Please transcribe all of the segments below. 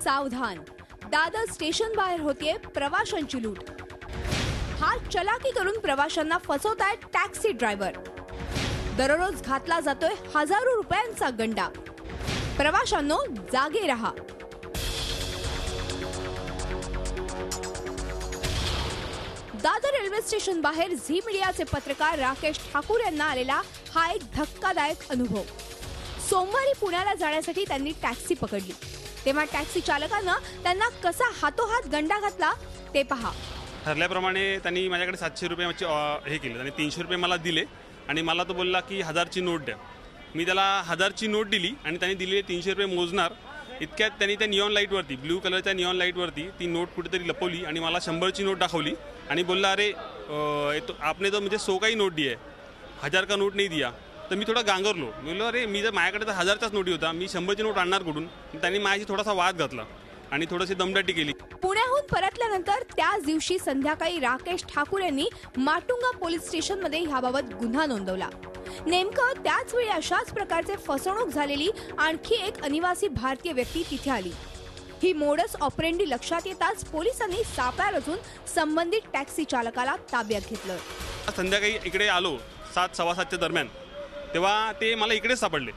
सावधान, दादर स्टेशन बाहेर होतीये प्रवाशांची लूट। हात चलाकी करून प्रवाशांना फसवतायत टॅक्सी ड्रायव्हर। दररोज घातला जातोय हजारो रुपयांचा गंडा। प्रवाशांनो, जागे रहा। दादर रेल्वे स्टेशन बाहेर झी मीडियाचे पत्रकार राकेश ठाकूर यांना आलेला हा एक धक्कादायक अनुभव। सोमवारी पुण्याला जाण्यासाठी त्यांनी टॅक्सी पकडली, तेव्हा टॅक्सी चालकानं त्यांना कसा हातोहात गंडा घातला ते पहा। ठरल्याप्रमाणे त्यांनी माझ्याकडे 700 रुपये हे केले आणि 300 रुपये मला दिले आणि मला तो बोलला की 1000ची नोट द्या। मी त्याला 1000ची नोट दिली आणि त्यांनी दिलेले 300 रुपये मोजणार इतक्यात त्यांनी त्या निऑन लाईटवरती, ब्लू कलरच्या निऑन लाईटवरती ती नोट कुठेतरी लपवली आणि मला 100ची नोट दाखवली आणि बोलला, अरे आपने तो मुझे 100 का ही नोट दिया है, 1000 का नोट नहीं दिया। तर मी थोडा गांगरलो, बोललो अरे मी जर माझ्याकडे तर 1000चाच नोटी होता, मी 100ची नोट आणणार कुठून। त्यांनी माझ्याशी थोडासा वाद घातला आणि थोडीशी दमदाटी केली। पुण्याहून परतल्यानंतर त्याच दिवशी संध्याकाळी राकेश ठाकूर यांनी माटुंगा पोलीस स्टेशनमध्ये याबाबत गुन्हा नोंदवला। नेमकं त्याच वेळी अशाच प्रकारचे फसवणूक झालेली आणखी एक अनिवासी भारतीय व्यक्ती तिथे आली। ही मोडस ऑपरेंडी लक्षात येताच पोलिसांनी सापळा रचून संबंधित टॅक्सी चालकाला ताब्यात घेतलं। संध्याकाळी इकडे आलो 7:15च्या दरम्यान, तेव्हा ते मला इकडेच सापडले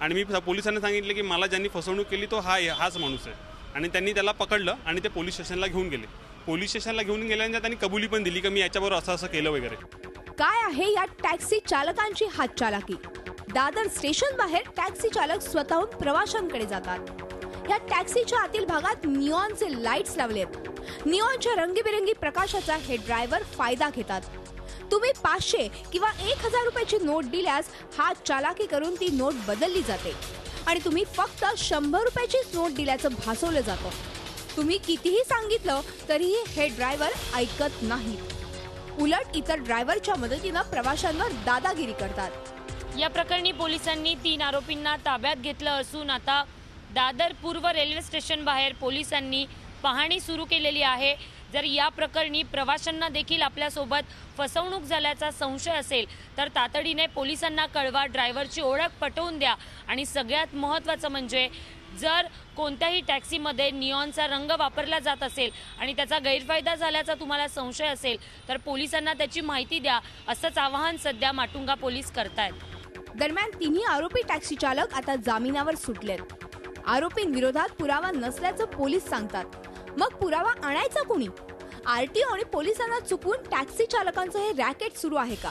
आणि मी पोलिसांना सांगितले की मला ज्यांनी फसवणूक केली तो हाच माणूस आहे आणि त्यांनी त्याला पकडलं आणि ते पोलीस स्टेशनला घेऊन गेले। पोलीस स्टेशनला घेऊन गेल्यानंतर त्यांनी कबुली पण दिली की मी याच्याबरोबर असं केलं वगैरे। काय आहे या टॅक्सी चालकांची हात चालाकी? दादर स्टेशन बाहेर टॅक्सी चालक स्वतःहून प्रवाशांकडे जातात। या टॅक्सीच्या आतील भागात निऑनचे लाईट्स लावलेत। निऑनच्या रंगीबेरंगी प्रकाशाचा हे ड्रायव्हर फायदा घेतात। तुम्ही 500 किंवा 1000 रुपयाची नोट दिल्यास हात चालाकी करून ती नोट बदलली जाते आणि तुम्ही फक्त 100 रुपयाचीच नोट दिल्याचं भासवलं जातं। तुम्ही कितीही सांगितलं तरीही हे ड्रायव्हर ऐकत नाहीत, उलट इतर ड्रायव्हरच्या मदतीनं प्रवाशांवर दादागिरी करतात। या प्रकरणी पोलिसांनी 3 आरोपींना ताब्यात घेतलं असून आता दादर पूर्व रेल्वे स्टेशन बाहेर पोलिसांनी पाहणी सुरू केलेली आहे। जर या प्रकरणी प्रवाशांना देखील आपल्यासोबत फसवणूक झाल्याचा संशय असेल तर तातडीने पोलिसांना कळवा, ड्रायव्हरची ओळख पटवून द्या आणि सगळ्यात महत्त्वाचं म्हणजे जर कोणत्याही टॅक्सीमध्ये निऑनचा रंग वापरला जात असेल आणि त्याचा गैरफायदा झाल्याचा तुम्हाला संशय असेल तर पोलिसांना त्याची माहिती द्या, असंच आवाहन सध्या माटुंगा पोलीस करतायत। दरम्यान तिन्ही आरोपी टॅक्सी चालक आता जामिनावर सुटलेत। आरोपींविरोधात पुरावा नसल्याचं पोलीस सांगतात। मग पुरावा आणायचा कोणी? आरटीओ आणि पोलिसांना चुकवून टॅक्सी चालकांचं हे रॅकेट सुरू आहे का?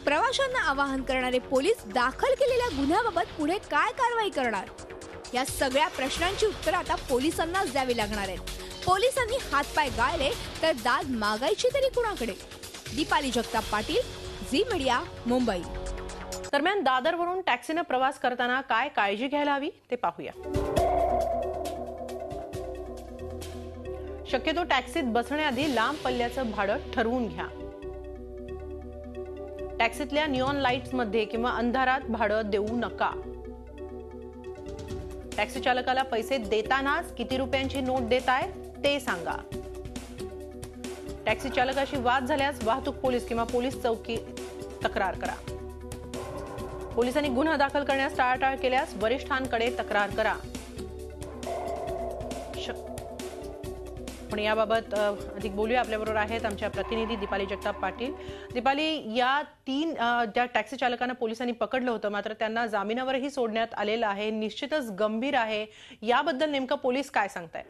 प्रवाशांना आवाहन करणारे पोलीस दाखल केलेल्या गुन्ह्याबाबत पुढे काय कारवाई करणार? या सगळ्या प्रश्नांची उत्तरं आता पोलिसांनाच द्यावी लागणार आहेत। पोलिसांनी हातपाय गाळले तर दाद मागायची तरी कुणाकडे? दीपाली जगताप पाटील, झी मीडिया, मुंबई। दरम्यान दादरवरून टॅक्सीने प्रवास करताना काय काळजी घ्यायला हवी ते पाहूया। शक्यतो टॅक्सीत बसण्याआधी लांब पल्ल्याचं भाडं ठरवून घ्या। टॅक्सीतल्या निऑन लाईट्स मध्ये किंवा अंधारात भाडं देऊ नका। टॅक्सी चालकाला पैसे देतानाच किती रुपयांची नोट देताय ते सांगा। टॅक्सी चालकाशी वाद झाल्यास वाहतूक पोलीस किंवा पोलीस चौकीत तक्रार करा। पोलिसांनी गुन्हा दाखल करण्यास टाळाटाळ केल्यास वरिष्ठांकडे तक्रार करा। पण याबाबत अधिक बोलूया, आपल्याबरोबर आहेत आमच्या प्रतिनिधी दीपाली जगताप पाटील। दीपाली, या 3 ज्या टॅक्सी चालकांना पोलिसांनी पकडलं होतं मात्र त्यांना जामिनावरही सोडण्यात आलेलं आहे, निश्चितच गंभीर आहे, याबद्दल नेमकं पोलीस काय सांगताय?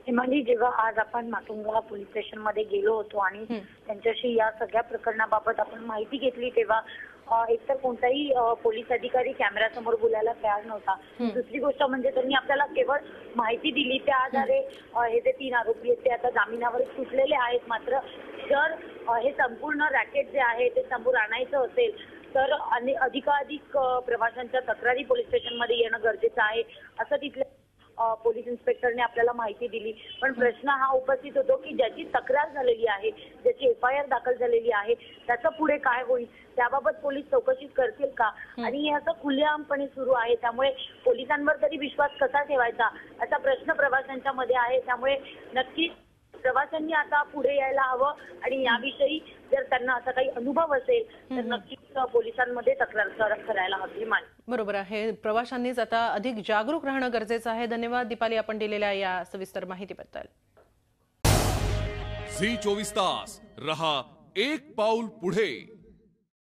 हिमाली, जेव्हा आज आपण माटुंगा पोलीस स्टेशन मध्ये गेलो होतो आणि त्यांच्याशी या सगळ्या प्रकरणाबाबत आपण माहिती घेतली तेव्हा एकतर कोणताही पोलीस अधिकारी कॅमेऱ्यासमोर बोलायला तयार नव्हता। दुसरी गोष्ट म्हणजे त्यांनी आपल्याला केवळ माहिती दिली, त्या आधारे हे जे 3 आरोपी आहेत ते आता जामिनावर सुटलेले आहेत। मात्र जर हे संपूर्ण रॅकेट जे आहे ते समोर आणायचं असेल तर अधिकाधिक प्रवाशांच्या तक्रारी पोलीस स्टेशनमध्ये येणं गरजेचं आहे असं तिथल्या पोलीस इन्स्पेक्टरने आपल्याला माहिती दिली। पण प्रश्न हा उपस्थित होतो की ज्याची तक्रार झालेली आहे, ज्याची FIR दाखल झालेली आहे, त्याचं पुढे काय होईल, त्याबाबत पोलीस चौकशी करतील का? आणि हे असं खुलेआमपणे सुरू आहे, त्यामुळे पोलिसांवर तरी विश्वास कसा ठेवायचा असा प्रश्न प्रवाशांच्या मध्ये आहे। त्यामुळे नक्कीच प्रवाशांनी आता पुढे यायला हवं आणि याविषयी जर त्यांना असा काही अनुभव असेल तर नक्कीच पोलिसांमध्ये तक्रार करायला हवी। बरोबर आहे. प्रवाशांनीच आता अधिक जागरूक राहणं गरजेचं आहे. धन्यवाद दीपाली, आपण दिलेल्या या सविस्तर माहितीबद्दल. झी 24 तास रहा एक पाऊल पुढे.